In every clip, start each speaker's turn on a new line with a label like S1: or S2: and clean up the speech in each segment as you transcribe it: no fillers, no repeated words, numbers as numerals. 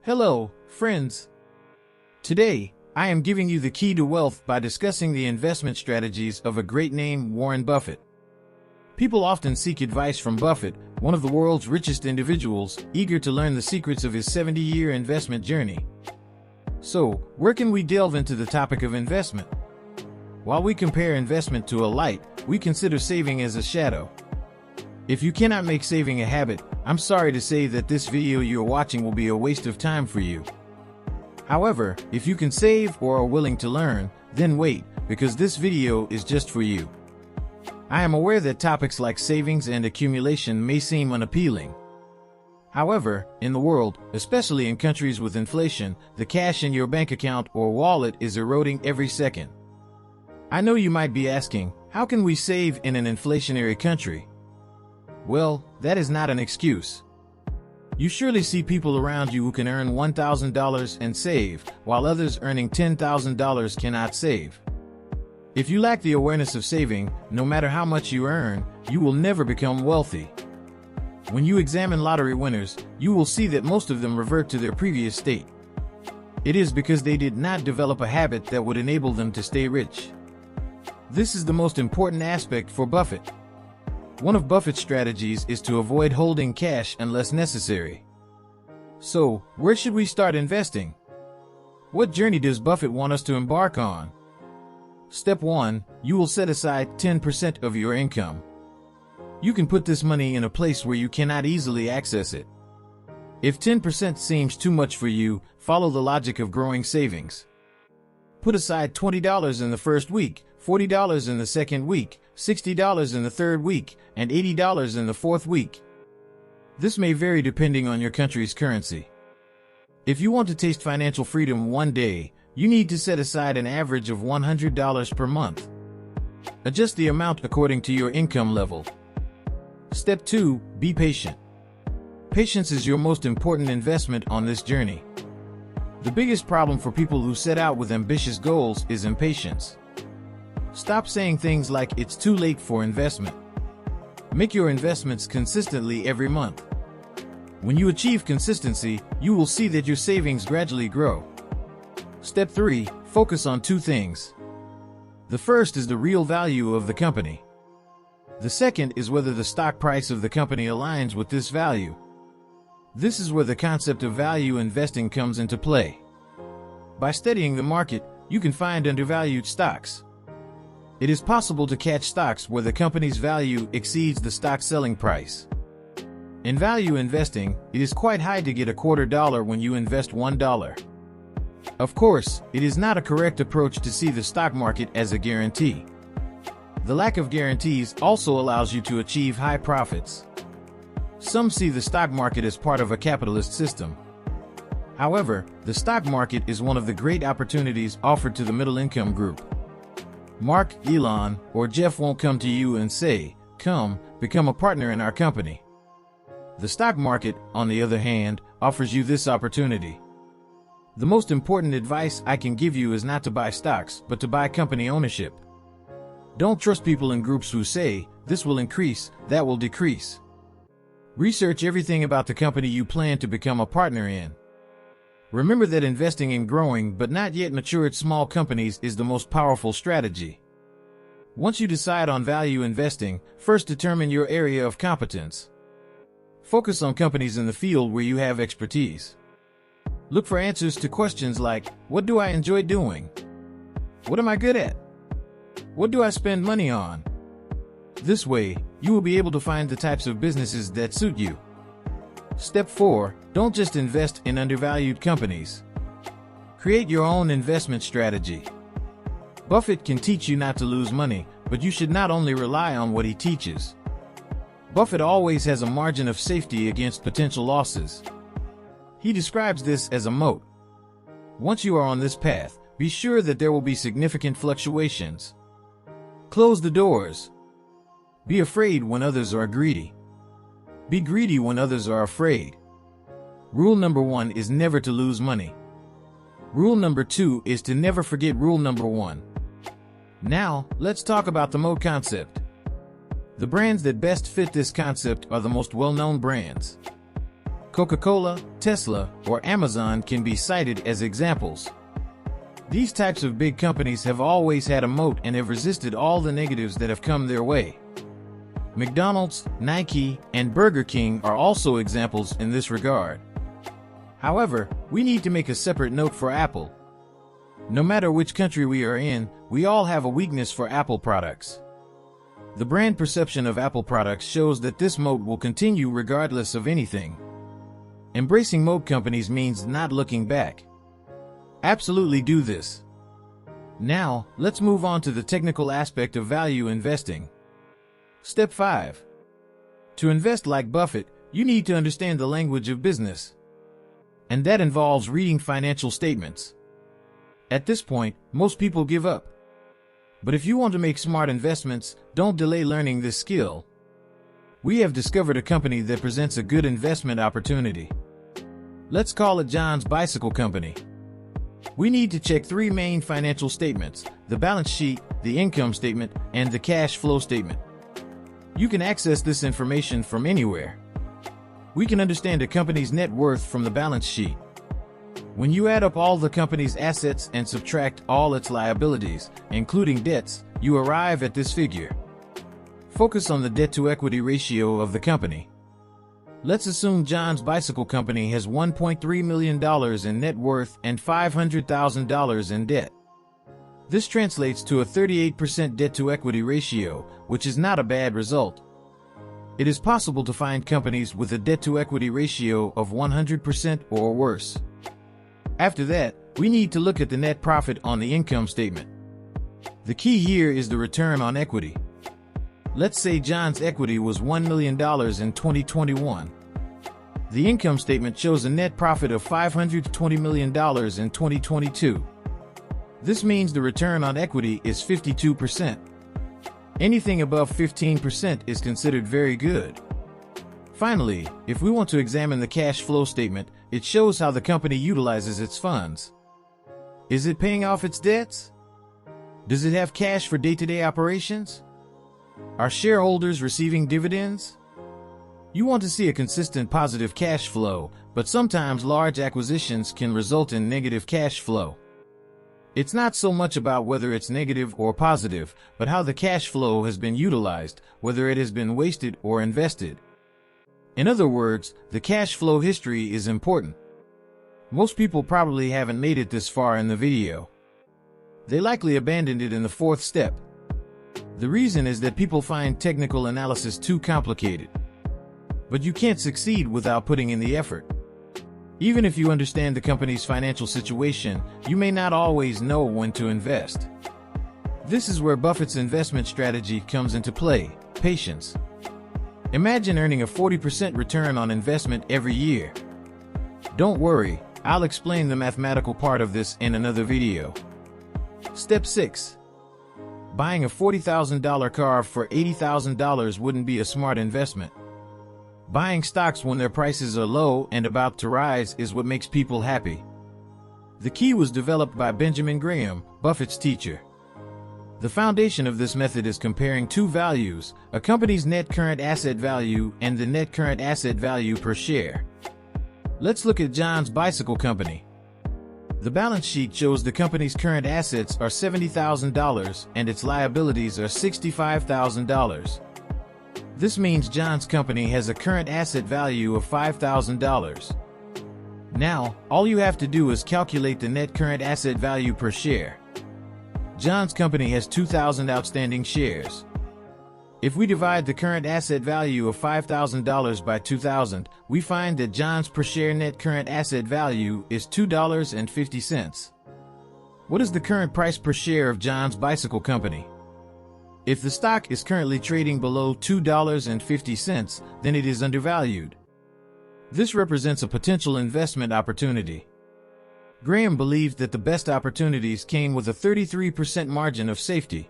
S1: Hello, friends. Today, I am giving you the key to wealth by discussing the investment strategies of a great name, Warren Buffett. People often seek advice from Buffett, one of the world's richest individuals, eager to learn the secrets of his 70-year investment journey. So, where can we delve into the topic of investment? While we compare investment to a light, we consider saving as a shadow. If you cannot make saving a habit, I'm sorry to say that this video you're watching will be a waste of time for you. However, if you can save or are willing to learn, then wait, because this video is just for you. I am aware that topics like savings and accumulation may seem unappealing. However, in the world, especially in countries with inflation, the cash in your bank account or wallet is eroding every second. I know you might be asking, how can we save in an inflationary country? Well, that is not an excuse. You surely see people around you who can earn $1,000 and save, while others earning $10,000 cannot save. If you lack the awareness of saving, no matter how much you earn, you will never become wealthy. When you examine lottery winners, you will see that most of them revert to their previous state. It is because they did not develop a habit that would enable them to stay rich. This is the most important aspect for Buffett. One of Buffett's strategies is to avoid holding cash unless necessary. So, where should we start investing? What journey does Buffett want us to embark on? Step 1, you will set aside 10% of your income. You can put this money in a place where you cannot easily access it. If 10% seems too much for you, follow the logic of growing savings. Put aside $20 in the first week, $40 in the second week, $60 in the third week, and $80 in the fourth week. This may vary depending on your country's currency. If you want to taste financial freedom one day, you need to set aside an average of $100 per month. Adjust the amount according to your income level. Step 2, be patient. Patience is your most important investment on this journey. The biggest problem for people who set out with ambitious goals is impatience. Stop saying things like it's too late for investment. Make your investments consistently every month. When you achieve consistency, you will see that your savings gradually grow. Step 3, focus on two things. The first is the real value of the company. The second is whether the stock price of the company aligns with this value. This is where the concept of value investing comes into play. By studying the market, you can find undervalued stocks. It is possible to catch stocks where the company's value exceeds the stock selling price. In value investing, it is quite high to get $0.25 when you invest $1. Of course, it is not a correct approach to see the stock market as a guarantee. The lack of guarantees also allows you to achieve high profits. Some see the stock market as part of a capitalist system. However, the stock market is one of the great opportunities offered to the middle-income group. Mark, Elon, or Jeff won't come to you and say, "Come, become a partner in our company." The stock market, on the other hand, offers you this opportunity. The most important advice I can give you is not to buy stocks, but to buy company ownership. Don't trust people in groups who say, "This will increase, that will decrease." Research everything about the company you plan to become a partner in. Remember that investing in growing but not yet matured small companies is the most powerful strategy. Once you decide on value investing, first determine your area of competence. Focus on companies in the field where you have expertise. Look for answers to questions like, what do I enjoy doing? What am I good at? What do I spend money on? This way, you will be able to find the types of businesses that suit you. Step 4, don't just invest in undervalued companies. Create your own investment strategy. Buffett can teach you not to lose money, but you should not only rely on what he teaches. Buffett always has a margin of safety against potential losses. He describes this as a moat. Once you are on this path, be sure that there will be significant fluctuations. Close the doors. Be afraid when others are greedy. Be greedy when others are afraid. Rule number 1 is never to lose money. Rule number 2 is to never forget rule number 1. Now, let's talk about the moat concept. The brands that best fit this concept are the most well-known brands. Coca-Cola, Tesla, or Amazon can be cited as examples. These types of big companies have always had a moat and have resisted all the negatives that have come their way. McDonald's, Nike, and Burger King are also examples in this regard. However, we need to make a separate note for Apple. No matter which country we are in, we all have a weakness for Apple products. The brand perception of Apple products shows that this moat will continue regardless of anything. Embracing moat companies means not looking back. Absolutely do this. Now, let's move on to the technical aspect of value investing. Step 5. To invest like Buffett, you need to understand the language of business. And that involves reading financial statements. At this point, most people give up. But if you want to make smart investments, don't delay learning this skill. We have discovered a company that presents a good investment opportunity. Let's call it John's Bicycle Company. We need to check 3 main financial statements: the balance sheet, the income statement, and the cash flow statement. You can access this information from anywhere. We can understand a company's net worth from the balance sheet. When you add up all the company's assets and subtract all its liabilities, including debts, you arrive at this figure. Focus on the debt-to-equity ratio of the company. Let's assume John's Bicycle Company has $1.3 million in net worth and $500,000 in debt. This translates to a 38% debt-to-equity ratio, which is not a bad result. It is possible to find companies with a debt-to-equity ratio of 100% or worse. After that, we need to look at the net profit on the income statement. The key here is the return on equity. Let's say John's equity was $1 million in 2021. The income statement shows a net profit of $520 million in 2022. This means the return on equity is 52%. Anything above 15% is considered very good. Finally, if we want to examine the cash flow statement, it shows how the company utilizes its funds. Is it paying off its debts? Does it have cash for day-to-day operations? Are shareholders receiving dividends? You want to see a consistent positive cash flow, but sometimes large acquisitions can result in negative cash flow. It's not so much about whether it's negative or positive, but how the cash flow has been utilized, whether it has been wasted or invested. In other words, the cash flow history is important. Most people probably haven't made it this far in the video. They likely abandoned it in the 4th step. The reason is that people find technical analysis too complicated. But you can't succeed without putting in the effort. Even if you understand the company's financial situation, you may not always know when to invest. This is where Buffett's investment strategy comes into play: patience. Imagine earning a 40% return on investment every year. Don't worry, I'll explain the mathematical part of this in another video. Step 6. Buying a $40,000 car for $80,000 wouldn't be a smart investment. Buying stocks when their prices are low and about to rise is what makes people happy. The key was developed by Benjamin Graham, Buffett's teacher. The foundation of this method is comparing 2 values, a company's net current asset value and the net current asset value per share. Let's look at John's Bicycle Company. The balance sheet shows the company's current assets are $70,000 and its liabilities are $65,000. This means John's company has a current asset value of $5,000. Now, all you have to do is calculate the net current asset value per share. John's company has 2,000 outstanding shares. If we divide the current asset value of $5,000 by 2,000, we find that John's per share net current asset value is $2.50. What is the current price per share of John's Bicycle Company? If the stock is currently trading below $2.50, then it is undervalued. This represents a potential investment opportunity. Graham believed that the best opportunities came with a 33% margin of safety.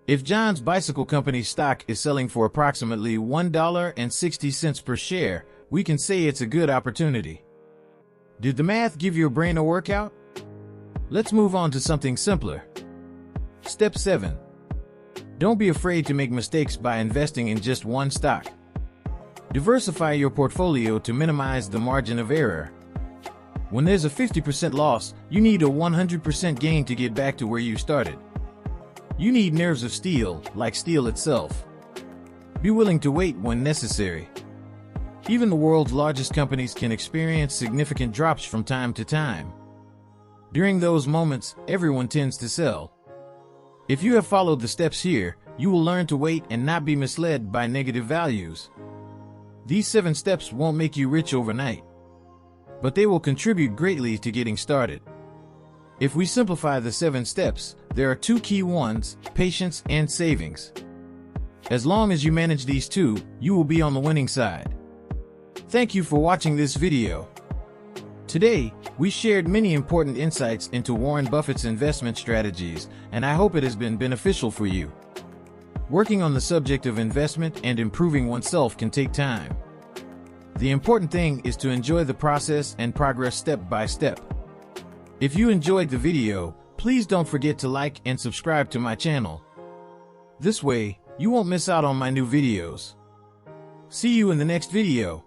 S1: If John's Bicycle Company stock is selling for approximately $1.60 per share, we can say it's a good opportunity. Did the math give your brain a workout? Let's move on to something simpler. Step 7. Don't be afraid to make mistakes by investing in just one stock. Diversify your portfolio to minimize the margin of error. When there's a 50% loss, you need a 100% gain to get back to where you started. You need nerves of steel, like steel itself. Be willing to wait when necessary. Even the world's largest companies can experience significant drops from time to time. During those moments, everyone tends to sell. If you have followed the steps here, you will learn to wait and not be misled by negative values. These 7 steps won't make you rich overnight, but they will contribute greatly to getting started. If we simplify the 7 steps, there are 2 key ones: patience and savings. As long as you manage these 2, you will be on the winning side. Thank you for watching this video. Today, we shared many important insights into Warren Buffett's investment strategies, and I hope it has been beneficial for you. Working on the subject of investment and improving oneself can take time. The important thing is to enjoy the process and progress step by step. If you enjoyed the video, please don't forget to like and subscribe to my channel. This way, you won't miss out on my new videos. See you in the next video.